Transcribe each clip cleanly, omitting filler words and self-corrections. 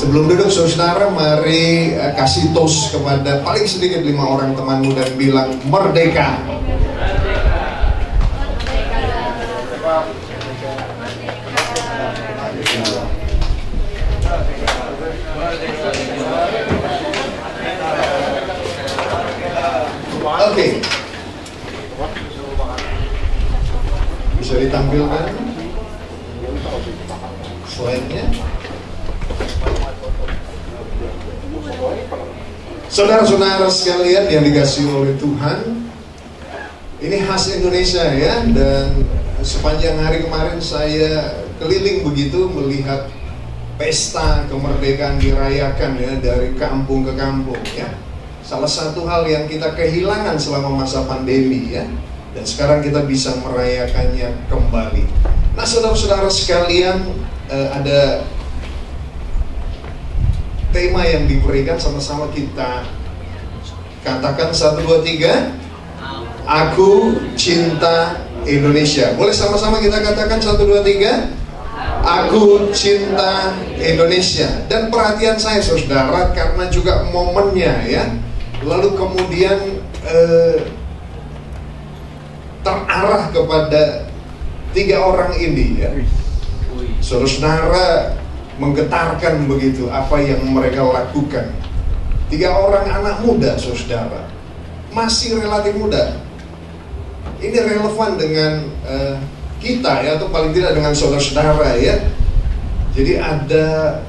Sebelum duduk saudara, mari kasih tos kepada paling sedikit 5 orang temanmu dan bilang merdeka. Oke. Bisa ditampilkan slide-nya. Saudara-saudara sekalian yang dikasihi oleh Tuhan, ini khas Indonesia ya. Dan sepanjang hari kemarin saya keliling begitu melihat pesta kemerdekaan dirayakan ya, dari kampung ke kampung ya. Salah satu hal yang kita kehilangan selama masa pandemi ya, dan sekarang kita bisa merayakannya kembali. Nah saudara-saudara sekalian, ada tema yang diberikan, sama-sama kita katakan 1, 2, 3. Aku cinta Indonesia. Boleh sama-sama kita katakan 1, 2, 3. Aku cinta Indonesia. Dan perhatian saya saudara, karena juga momennya ya, lalu kemudian terarah kepada 3 orang ini ya. Saudara menggetarkan begitu apa yang mereka lakukan. 3 orang anak muda saudara, masih relatif muda. Ini relevan dengan kita ya, atau paling tidak dengan saudara-saudara ya. Jadi ada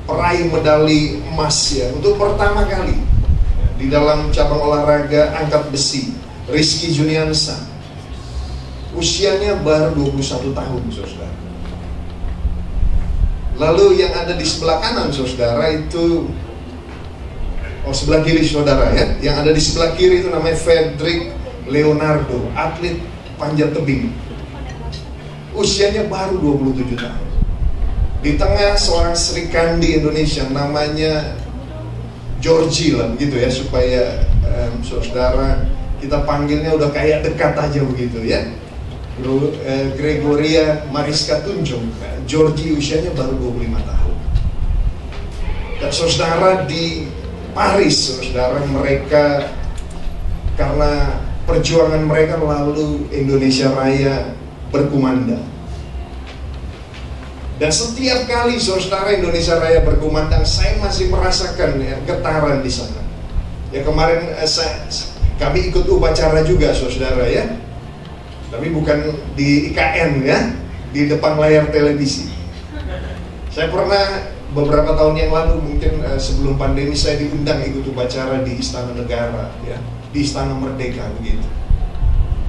peraih medali emas ya, untuk pertama kali di dalam cabang olahraga angkat besi, Rizky Juniansa. Usianya baru 21 tahun saudara. Lalu yang ada di sebelah kanan saudara itu, sebelah kiri saudara ya, yang ada di sebelah kiri itu namanya Frederick Leonardo, atlet panjat tebing. Usianya baru 27 tahun. Di tengah seorang Sri Kandi Indonesia namanya Georgie lah begitu ya, supaya saudara kita panggilnya udah kayak dekat aja begitu ya. Gregoria Mariska Tunjung. Georgie usianya baru 25 tahun. Dan saudara di Paris, saudara, mereka karena perjuangan mereka lalu Indonesia Raya berkumandang. Dan setiap kali saudara Indonesia Raya berkumandang, saya masih merasakan ya, getaran di sana. Ya kemarin kami ikut upacara juga saudara ya. Tapi bukan di IKN ya, di depan layar televisi. Saya pernah beberapa tahun yang lalu, mungkin sebelum pandemi, saya diundang ikut upacara di Istana Negara ya, di Istana Merdeka begitu.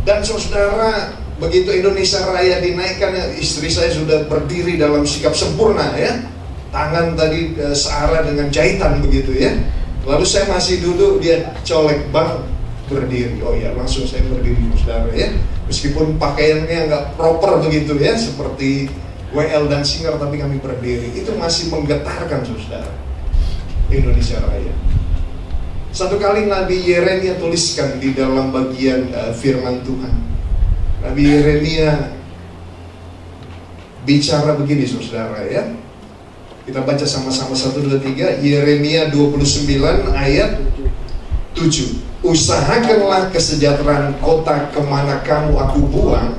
Dan saudara, begitu Indonesia Raya dinaikkan, istri saya sudah berdiri dalam sikap sempurna ya, tangan tadi searah dengan jahitan begitu ya. Lalu saya masih duduk, dia colek, bang berdiri. Oh ya, langsung saya berdiri saudara ya. Meskipun pakaiannya nggak proper begitu ya, seperti WL dan Singer, tapi kami berdiri. Itu masih menggetarkan saudara, Indonesia Raya. Satu kali Nabi Yeremia tuliskan di dalam bagian firman Tuhan. Nabi Yeremia bicara begini saudara ya. Kita baca sama-sama 1, 2, 3. Yeremia 29 ayat 7. Usahakanlah kesejahteraan kota kemana kamu aku buang,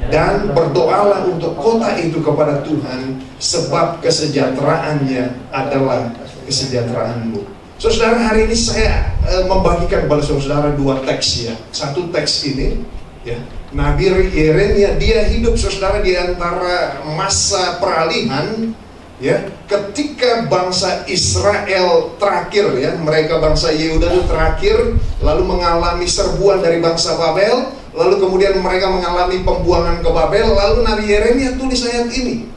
dan berdoalah untuk kota itu kepada Tuhan, sebab kesejahteraannya adalah kesejahteraanmu. Saudara, hari ini saya membagikan kepada saudara 2 teks ya. Satu teks ini ya, Nabi Yeremia, dia hidup saudara di antara masa peralihan ya, ketika bangsa Israel terakhir ya, mereka bangsa Yehuda itu terakhir, lalu mengalami serbuan dari bangsa Babel, lalu kemudian mereka mengalami pembuangan ke Babel. Lalu Nabi Yeremia tulis ayat ini.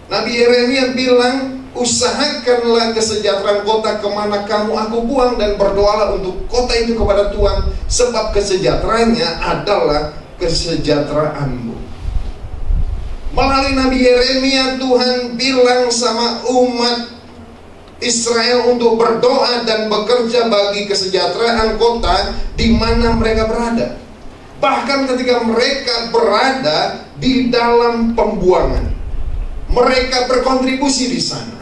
Nabi Yeremia bilang, usahakanlah kesejahteraan kota kemana kamu aku buang, dan berdoalah untuk kota itu kepada Tuhan, sebab kesejahteraannya adalah kesejahteraanmu. Melalui Nabi Yeremia, Tuhan bilang sama umat Israel untuk berdoa dan bekerja bagi kesejahteraan kota di mana mereka berada. Bahkan ketika mereka berada di dalam pembuangan, mereka berkontribusi di sana.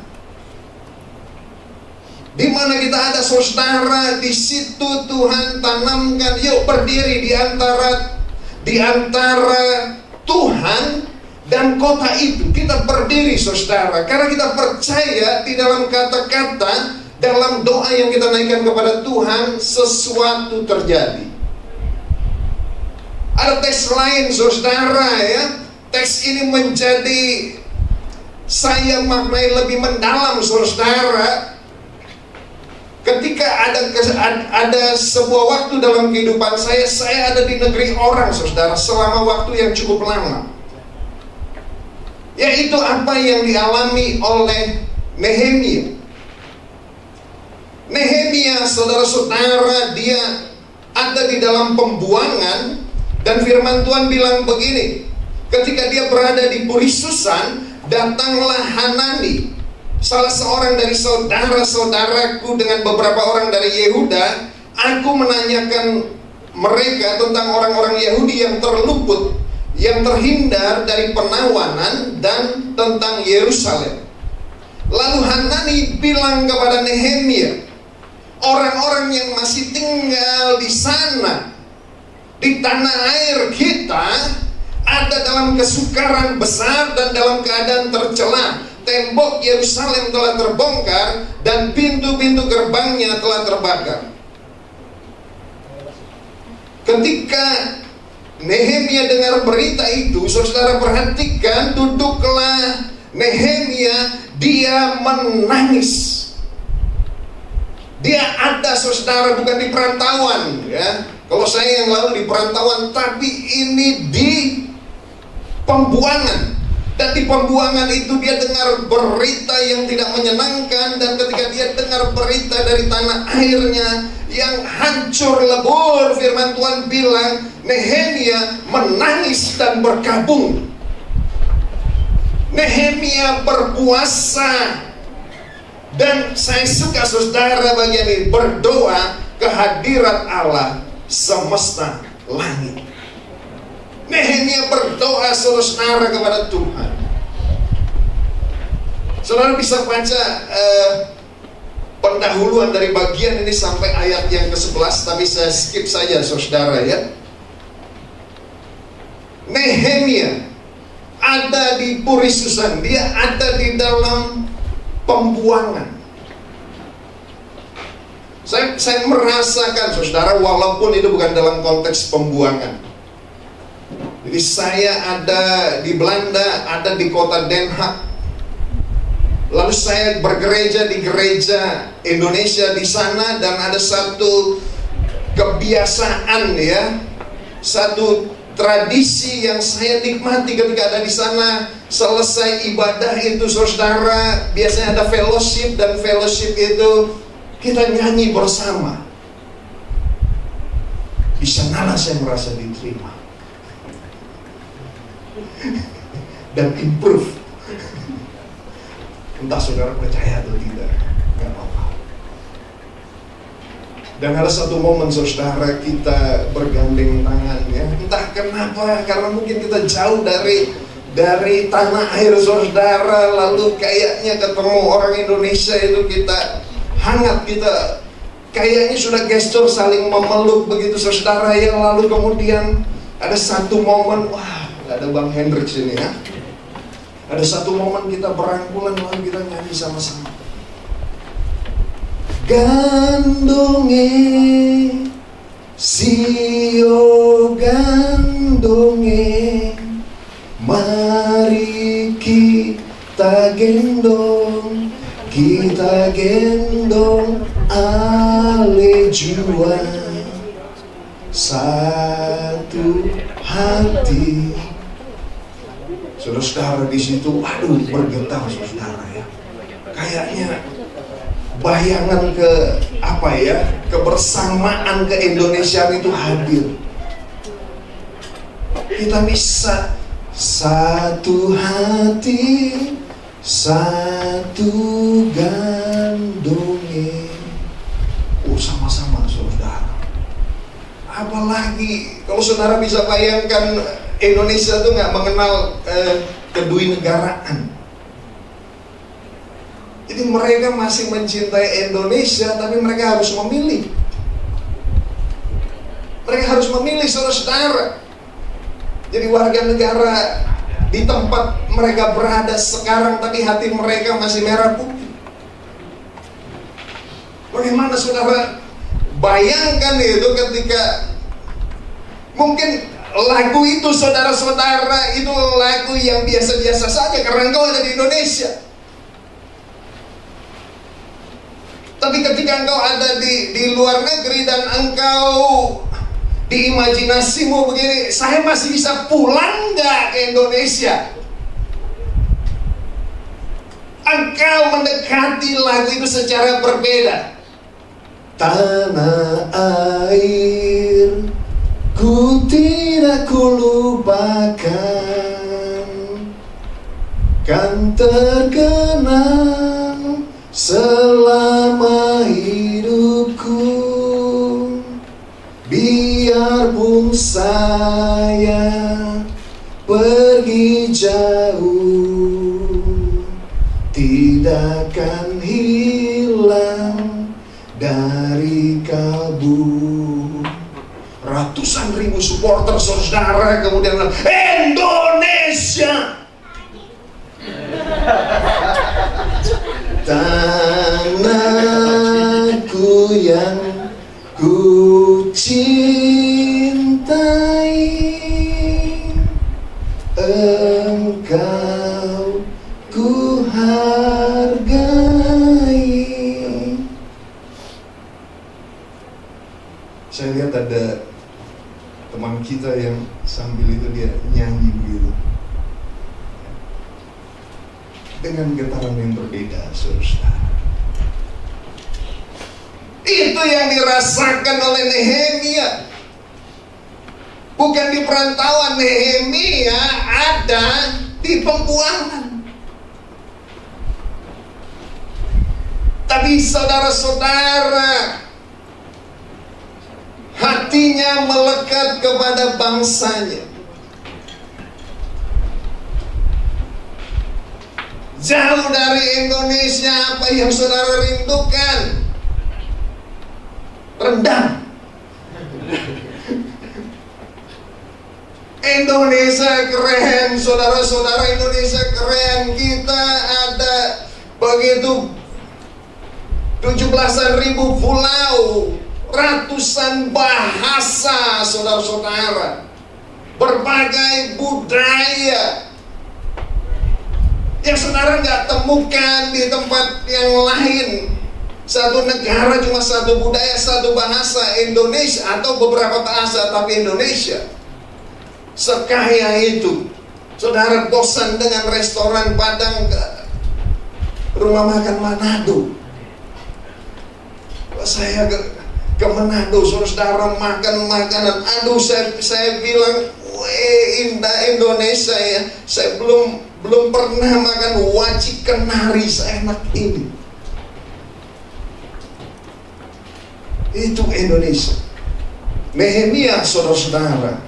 Di mana kita ada saudara, di situ Tuhan tanamkan, yuk berdiri di antara Tuhan dan kota itu. Kita berdiri saudara, karena kita percaya di dalam kata-kata, dalam doa yang kita naikkan kepada Tuhan, sesuatu terjadi. Ada teks lain saudara ya. Teks ini menjadi, saya maknai lebih mendalam saudara. Ketika ada sebuah waktu dalam kehidupan saya ada di negeri orang saudara, selama waktu yang cukup lama. Yaitu apa yang dialami oleh Nehemia. Nehemia saudara-saudara, dia ada di dalam pembuangan, dan firman Tuhan bilang begini, ketika dia berada di Puri Susan, datanglah Hanani, salah seorang dari saudara-saudaraku dengan beberapa orang dari Yehuda. Aku menanyakan mereka tentang orang-orang Yahudi yang terluput, yang terhindar dari penawanan, dan tentang Yerusalem. Lalu Hanani bilang kepada Nehemia, orang-orang yang masih tinggal di sana, di tanah air kita, ada dalam kesukaran besar dan dalam keadaan tercela. Tembok Yerusalem telah terbongkar dan pintu-pintu gerbangnya telah terbakar. Ketika Nehemia dengar berita itu, saudara perhatikan, duduklah Nehemia, dia menangis. Dia ada saudara, bukan di perantauan ya. Kalau saya yang lalu di perantauan, tapi ini di pembuangan. Dan di pembuangan itu dia dengar berita yang tidak menyenangkan. Dan ketika dia dengar berita dari tanah airnya yang hancur lebur, firman Tuhan bilang, Nehemia menangis dan berkabung. Nehemia berpuasa. Dan saya suka saudara bagian ini, berdoa kehadirat Allah semesta langit. Nehemia berdoa saudara kepada Tuhan. Saudara bisa baca pendahuluan dari bagian ini sampai ayat yang ke-11, tapi saya skip saja saudara ya. Nehemia ada di Puri Susan, dia ada di dalam pembuangan. Saya merasakan saudara, walaupun itu bukan dalam konteks pembuangan. Jadi saya ada di Belanda, ada di kota Den Haag. Lalu saya bergereja di gereja Indonesia di sana, dan ada satu kebiasaan ya, satu tradisi yang saya nikmati ketika ada di sana. Selesai ibadah itu saudara, biasanya ada fellowship, dan fellowship itu kita nyanyi bersama. Di sanalah saya merasa diterima dan improve. Entah saudara percaya atau tidak, gak apa-apa. Dan ada satu momen saudara, kita bergandeng tangan ya. Entah kenapa, karena mungkin kita jauh dari tanah air saudara, lalu kayaknya ketemu orang Indonesia itu kita hangat, kita kayaknya sudah gestur saling memeluk begitu saudara ya. Lalu kemudian ada satu momen, wah, ada Bang Hendrik sini ya. Ada satu momen kita berangkulan, lalu kita nyanyi sama-sama. Gandonge sio gandonge, mari kita gendong ale jua, satu hati. Saudara di situ, aduh bergetar saudara ya. Kayaknya bayangan kebersamaan keindonesiaan itu hadir. Kita bisa satu hati, satu gandonge. Sama-sama saudara. Apalagi kalau saudara bisa bayangkan, Indonesia itu nggak mengenal kedui negaraan. Jadi mereka masih mencintai Indonesia, tapi mereka harus memilih. Mereka harus memilih, saudara-saudara. Jadi warga negara di tempat mereka berada sekarang, tapi hati mereka masih merah putih. Bagaimana saudara bayangkan itu ketika mungkin lagu itu, saudara-saudara, itu lagu yang biasa-biasa saja karena engkau ada di Indonesia. Tapi ketika engkau ada di luar negeri dan engkau di imajinasimu begini, saya masih bisa pulang nggak ke Indonesia? Engkau mendekati lagu itu secara berbeda. Tanah air ku tidak kulupakan, kan terkenang selama hidupku. Biarpun saya pergi jauh, tidak akan hilang dari kalbu. Ratusan ribu supporter saudara kemudian bilang, Indonesia, tanahku yang ku cintai, engkau ku hargai. Saya lihat ada teman kita yang sambil itu dia nyanyi begitu dengan getaran yang berbeda, saudara. Itu yang dirasakan oleh Nehemia. Bukan di perantauan, Nehemia ada di pembuangan. Tapi saudara-saudara, hatinya melekat kepada bangsanya. Jauh dari Indonesia, apa yang saudara rindukan? Rendang. Indonesia keren, saudara-saudara, Indonesia keren. Kita ada begitu 17.000 pulau, ratusan bahasa, saudara-saudara, berbagai budaya yang saudara nggak temukan di tempat yang lain. Satu negara cuma satu budaya, satu bahasa, Indonesia, atau beberapa bahasa tapi Indonesia. Sekaya itu. Saudara bosan dengan restoran Padang, rumah makan Manado. Saya ke Manado, saudara makan makanan, aduh saya bilang, indah Indonesia ya. Saya belum pernah makan wajik kenari seenak ini. Itu Indonesia. Nehemia, saudara-saudara,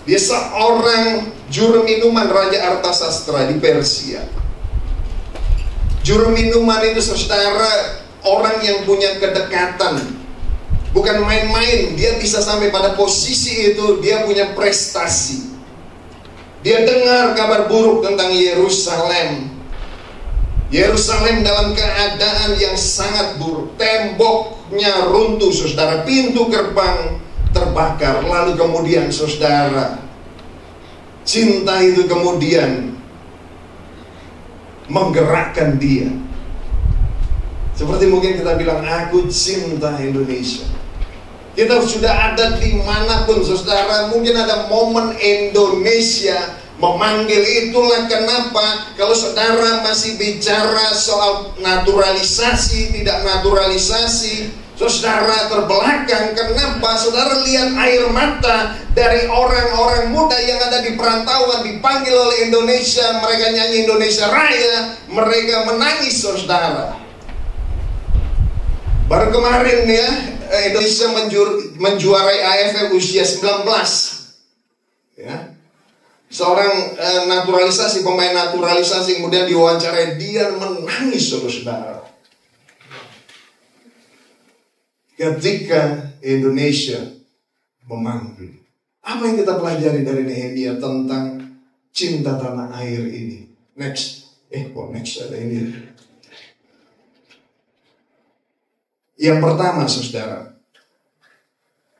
dia seorang juru minuman Raja Artasastra di Persia. Juru minuman itu, saudara, orang yang punya kedekatan, bukan main-main. Dia bisa sampai pada posisi itu, dia punya prestasi. Dia dengar kabar buruk tentang Yerusalem. Yerusalem dalam keadaan yang sangat buruk. Temboknya runtuh, saudara. Pintu gerbang terbakar. Lalu kemudian, saudara, cinta itu kemudian menggerakkan dia. Seperti mungkin kita bilang, aku cinta Indonesia. Kita sudah ada dimanapun, saudara. Mungkin ada momen Indonesia memanggil. Itulah kenapa kalau saudara masih bicara soal naturalisasi, tidak naturalisasi, saudara terbelakang. Kenapa? Saudara lihat air mata dari orang-orang muda yang ada di perantauan, dipanggil oleh Indonesia. Mereka nyanyi Indonesia Raya, mereka menangis, saudara. Baru kemarin ya, Indonesia menjuarai AFF usia 19. Ya. Seorang naturalisasi, pemain naturalisasi, kemudian diwawancarai, dia menangis, saudara-saudara. Ketika Indonesia memanggil. Apa yang kita pelajari dari Nehemia tentang cinta tanah air ini? Next ada ini. Yang pertama, saudara,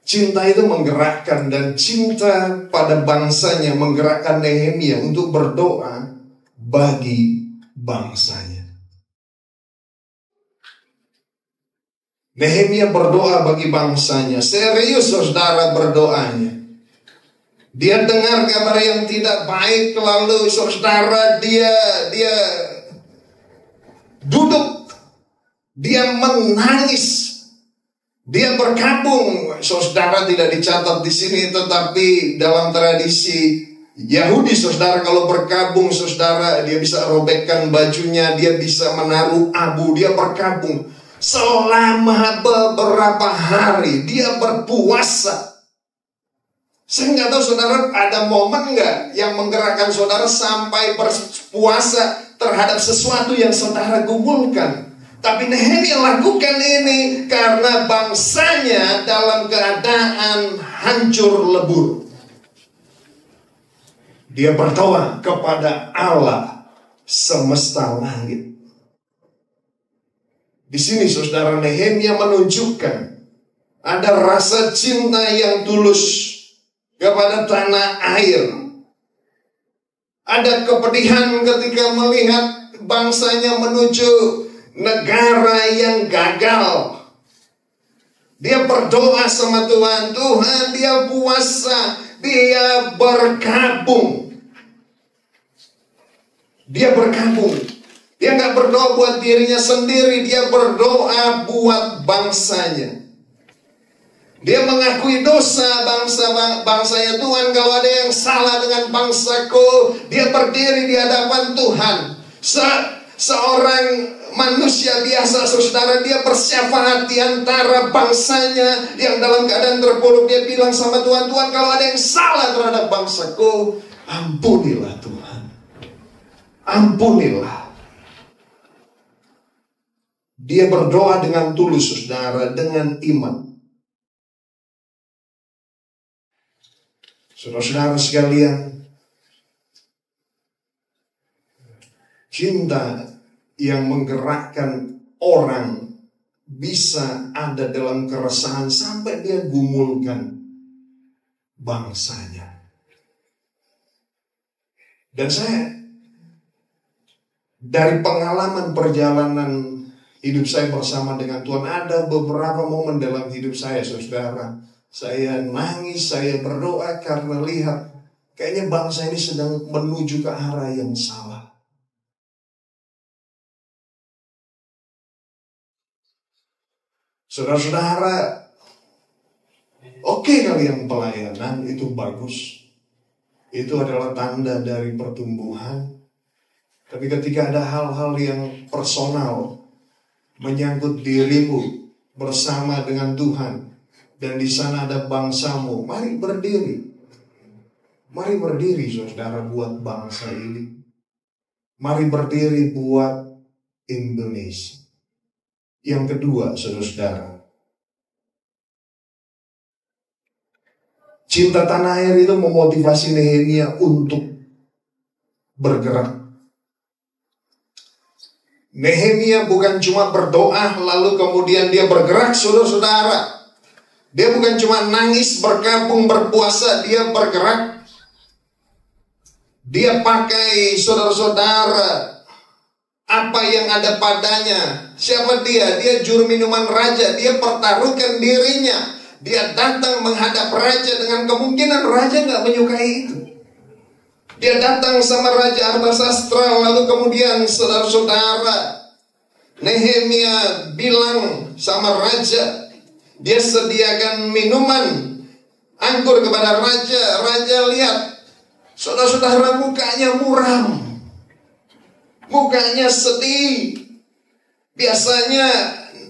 cinta itu menggerakkan, dan cinta pada bangsanya menggerakkan Nehemia untuk berdoa bagi bangsanya. Nehemia berdoa bagi bangsanya. Serius, saudara, berdoanya. Dia dengar kabar yang tidak baik, lalu saudara dia duduk, dia menangis, dia berkabung. Saudara, tidak dicatat di sini, tetapi dalam tradisi Yahudi, saudara, kalau berkabung, saudara, dia bisa robekkan bajunya, dia bisa menaruh abu, dia berkabung. Selama beberapa hari dia berpuasa. Saya nggak tahu, saudara, ada momen nggak yang menggerakkan saudara sampai berpuasa terhadap sesuatu yang saudara gumulkan. Tapi Nehemia lakukan ini karena bangsanya dalam keadaan hancur lebur. Dia berdoa kepada Allah semesta langit. Di sini, saudara, Nehemia menunjukkan ada rasa cinta yang tulus kepada tanah air. Ada kepedihan ketika melihat bangsanya menuju negara yang gagal. Dia berdoa sama Tuhan, dia puasa, dia berkabung. Dia nggak berdoa buat dirinya sendiri, dia berdoa buat bangsanya. Dia mengakui dosa bangsanya. Tuhan, kalau ada yang salah dengan bangsaku, dia berdiri di hadapan Tuhan. Seorang manusia biasa, saudara, dia bersyafaat di antara bangsanya yang dalam keadaan terpuruk. Dia bilang sama Tuhan, Tuhan, kalau ada yang salah terhadap bangsaku, ampunilah Tuhan. Ampunilah. Dia berdoa dengan tulus, saudara, dengan iman. Saudara-saudara sekalian, cinta yang menggerakkan orang bisa ada dalam keresahan sampai dia gumulkan bangsanya. Dan saya, dari pengalaman perjalanan hidup saya bersama dengan Tuhan, ada beberapa momen dalam hidup saya, saudara, saya nangis, saya berdoa karena lihat kayaknya bangsa ini sedang menuju ke arah yang salah. Saudara-saudara, oke, kalian pelayanan itu bagus. Itu adalah tanda dari pertumbuhan. Tapi ketika ada hal-hal yang personal menyangkut dirimu bersama dengan Tuhan, dan di sana ada bangsamu, mari berdiri. Mari berdiri, saudara, buat bangsa ini. Mari berdiri buat Indonesia. Yang kedua, saudara-saudara, cinta tanah air itu memotivasi Nehemia untuk bergerak. Nehemia bukan cuma berdoa lalu kemudian dia bergerak, saudara-saudara. Dia bukan cuma nangis, berkabung, berpuasa, dia bergerak. Dia pakai, saudara-saudara, apa yang ada padanya. Siapa dia? Dia juru minuman raja. Dia pertaruhkan dirinya. Dia datang menghadap raja dengan kemungkinan raja nggak menyukai itu. Dia datang sama Raja Artasastra, lalu kemudian saudara-saudara, Nehemia bilang sama raja, dia sediakan minuman anggur kepada raja. Raja lihat, saudara-saudara, mukanya muram, mukanya sedih. Biasanya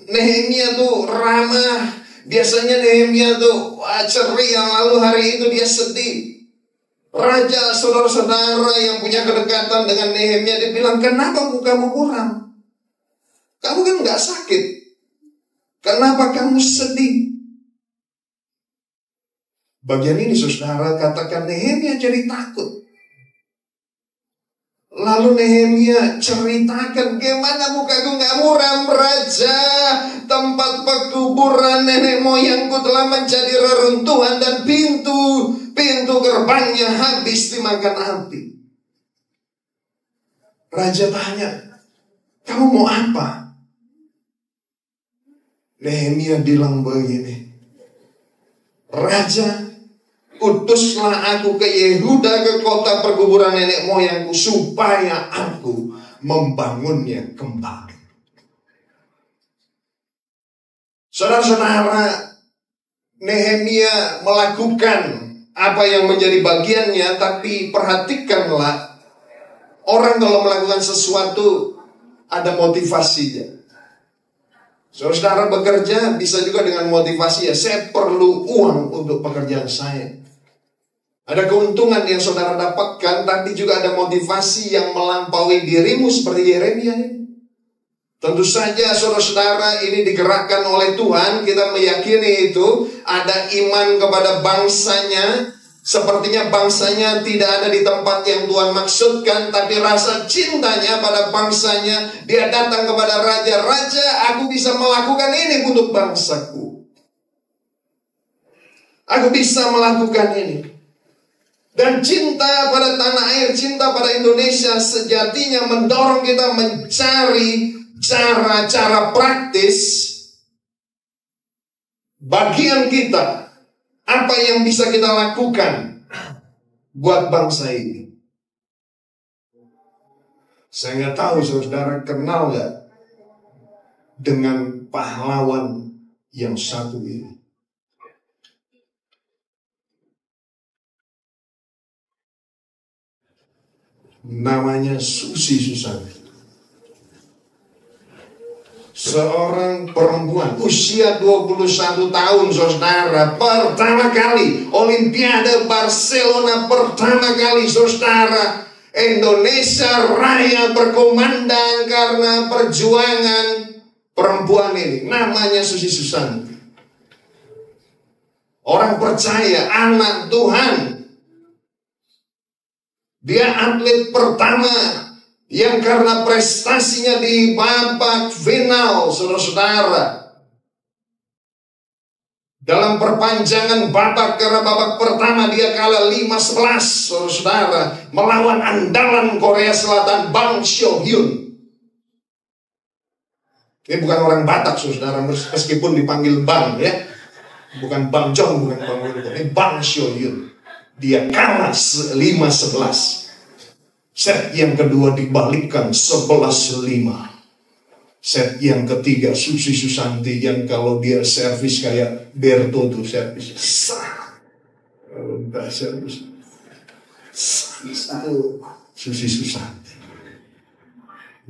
Nehemia tuh ramah, biasanya Nehemia tuh ceria, lalu hari itu dia sedih. Raja, saudara-saudara yang punya kedekatan dengan Nehemia, dia bilang, kenapa mukamu muram? Kamu kan gak sakit. Kenapa kamu sedih? Bagian ini saudara katakan Nehemia jadi takut. Lalu Nehemia ceritakan, gimana mukaku gak muram, Raja? Tempat pekuburan nenek moyangku telah menjadi reruntuhan dan pintu gerbangnya habis dimakan api. Raja tanya, kamu mau apa? Nehemia bilang begini, Raja, utuslah aku ke Yehuda, ke kota perkuburan nenek moyangku, supaya aku membangunnya kembali. Saudara-saudara, Nehemia melakukan apa yang menjadi bagiannya, tapi perhatikanlah, orang kalau melakukan sesuatu ada motivasinya. Saudara bekerja bisa juga dengan motivasi, ya saya perlu uang untuk pekerjaan saya. Ada keuntungan yang saudara dapatkan, tapi juga ada motivasi yang melampaui dirimu seperti Yeremia ini. Tentu saja saudara-saudara ini digerakkan oleh Tuhan, kita meyakini itu, ada iman kepada bangsanya. Sepertinya bangsanya tidak ada di tempat yang Tuhan maksudkan, tapi rasa cintanya pada bangsanya, dia datang kepada raja, Raja, aku bisa melakukan ini untuk bangsaku. Aku bisa melakukan ini. Dan cinta pada tanah air, cinta pada Indonesia sejatinya mendorong kita mencari cara-cara praktis bagian kita. Apa yang bisa kita lakukan buat bangsa ini? Saya nggak tahu saudara kenal nggak dengan pahlawan yang satu ini. Namanya Susi Susanti. Seorang perempuan usia 21 tahun saudara, pertama kali Olimpiade Barcelona, pertama kali saudara, Indonesia Raya berkumandang karena perjuangan perempuan ini. Namanya Susi Susanti. Orang percaya, anak Tuhan. Dia atlet pertama yang karena prestasinya di babak final, saudara-saudara, dalam perpanjangan babak, karena babak pertama dia kalah 5-11, saudara-saudara, melawan andalan Korea Selatan, Bang Seo-hyun. Ini bukan orang Batak, saudara, meskipun dipanggil Bang, ya. Bukan Bang Jong, bukan Bang Wilko, ini Bang Seo-hyun. Dia kalah 5-11. Set yang kedua dibalikkan 11-5. Set yang ketiga Susi Susanti yang kalau dia servis kayak Berto tuh servis. Kalau enggak servis. Susi Susanti.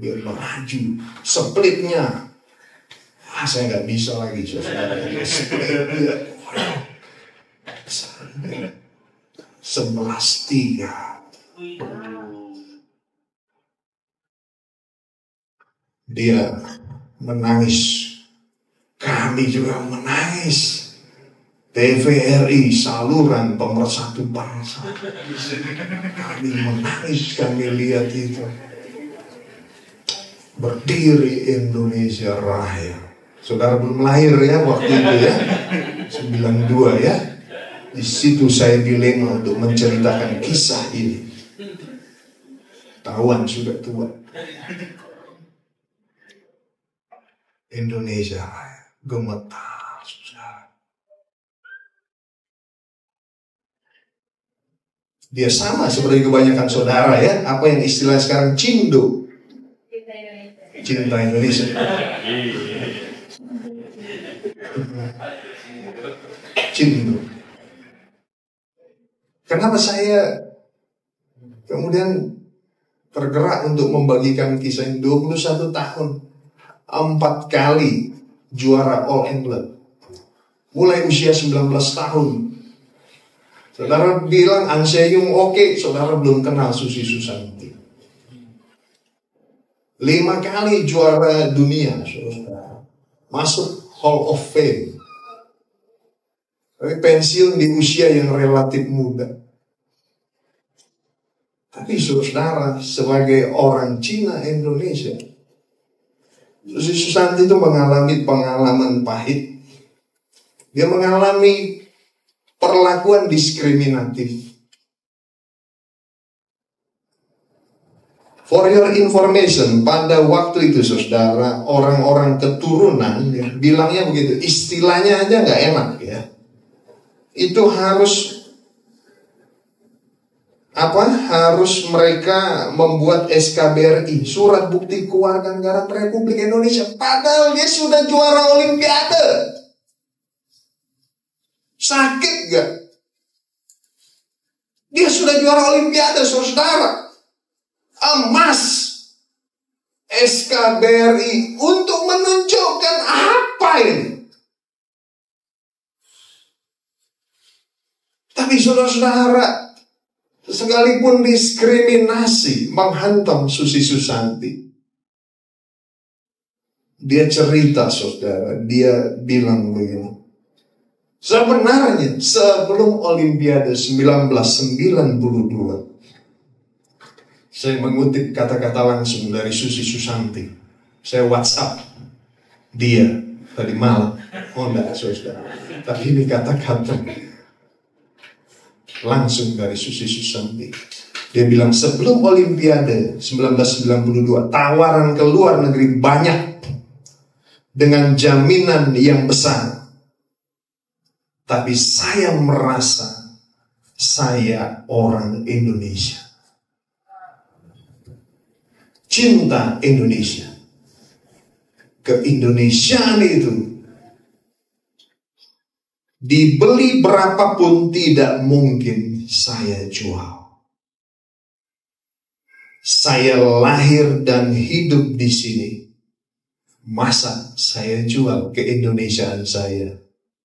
Dia melaju. Splitnya. Saya nggak bisa lagi. Splitnya. 11-3. Dia menangis. Kami juga menangis. TVRI, saluran pemersatu bangsa. Kami menangis, kami lihat itu. Berdiri Indonesia Raya. Saudara belum lahir ya waktu itu ya. 92 ya. Di situ saya dilema untuk menceritakan kisah ini. Tawan sudah tua. Indonesia gemetar, saudara. Dia sama seperti kebanyakan saudara ya. Apa yang istilah sekarang cindo. Cinta Indonesia. Cindo. Kenapa saya kemudian tergerak untuk membagikan kisah ini? 21 tahun. 4 kali juara All England. Mulai usia 19 tahun Saudara bilang Anseung oke, saudara belum kenal Susi Susanti. 5 kali juara dunia, saudara. Masuk Hall of Fame. Tapi pensiun di usia yang relatif muda. Tapi saudara, sebagai orang Cina Indonesia, Susi Susanti itu mengalami pengalaman pahit. Dia mengalami perlakuan diskriminatif. For your information, pada waktu itu saudara, orang-orang keturunan ya, bilangnya begitu, istilahnya aja nggak enak ya. Itu harus harus mereka membuat SKBRI, surat bukti kewarganegaraan Republik Indonesia, padahal dia sudah juara Olimpiade. Sakit gak? Dia sudah juara Olimpiade, saudara. Emas SKBRI untuk menunjukkan apa ini? Tapi saudara-saudara, sekalipun diskriminasi menghantam Susi Susanti, dia cerita saudara, dia bilang begini. Sebenarnya sebelum Olimpiade 1992, saya mengutip kata-kata langsung dari Susi Susanti. Saya WhatsApp dia tadi malam. Oh enggak, saudara. Tapi ini kata-kata langsung dari Susi Susanti. Dia bilang sebelum Olimpiade 1992, tawaran ke luar negeri banyak dengan jaminan yang besar. Tapi saya merasa saya orang Indonesia. Cinta Indonesia. Keindonesiaan itu dibeli berapapun tidak mungkin saya jual. Saya lahir dan hidup di sini. Masa saya jual keindonesiaan saya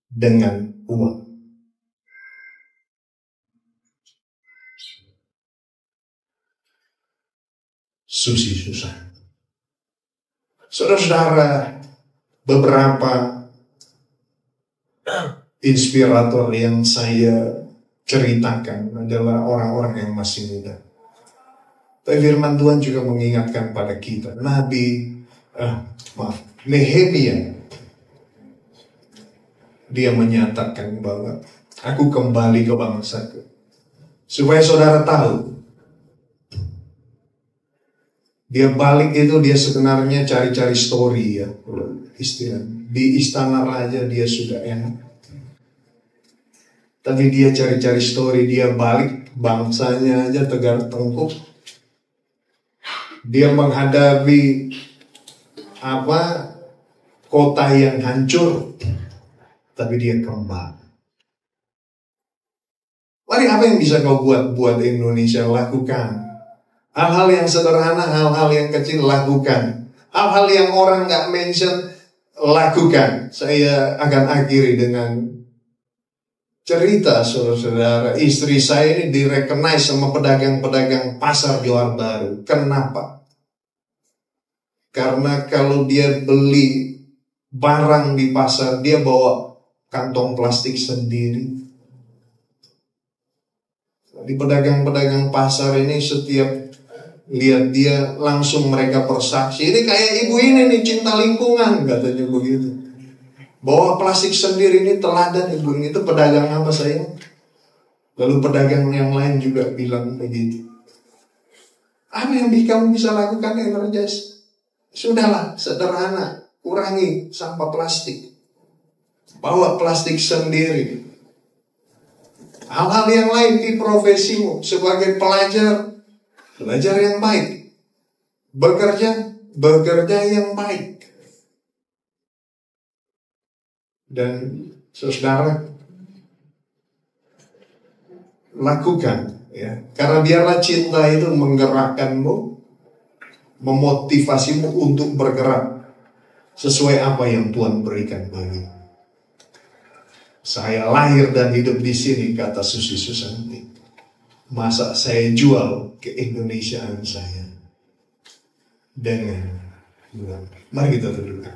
dengan uang? Susi Susanti. Saudara-saudara, beberapa inspirator yang saya ceritakan adalah orang-orang yang masih muda. Tapi firman Tuhan juga mengingatkan pada kita. Nehemia, dia menyatakan bahwa aku kembali ke bangsaku. Supaya saudara tahu, dia balik itu dia sebenarnya cari-cari story ya, istilah. Di istana raja dia sudah enak. Tapi dia cari-cari story, dia balik bangsanya aja tegar tengkuk. Dia menghadapi kota yang hancur, tapi dia kembali. Mari, apa yang bisa kau buat Indonesia? Lakukan. Hal-hal yang sederhana, hal-hal yang kecil, lakukan. Hal-hal yang orang gak mention, lakukan. Saya akan akhiri dengan cerita saudara-saudara. Istri saya ini direcognize sama pedagang-pedagang pasar Johar Baru. Kenapa? Karena kalau dia beli barang di pasar, dia bawa kantong plastik sendiri. Di pedagang-pedagang pasar ini setiap lihat dia langsung mereka bersaksi. Ini kayak ibu ini nih, cinta lingkungan katanya begitu. Bawa plastik sendiri, ini teladan ibu ini. Itu pedagang apa sayang? Lalu pedagang yang lain juga bilang begitu. Apa yang kamu bisa lakukan Energize? Sudahlah, sederhana. Kurangi sampah plastik. Bawa plastik sendiri. Hal-hal yang lain di profesimu sebagai pelajar. Belajar yang baik. Bekerja yang baik. Dan saudara, lakukan ya. Karena biarlah cinta itu menggerakkanmu, memotivasimu untuk bergerak sesuai apa yang Tuhan berikan bagimu. Saya lahir dan hidup di sini, kata Susi Susanti. Masa saya jual keindonesiaan saya dengan mari kita duduk.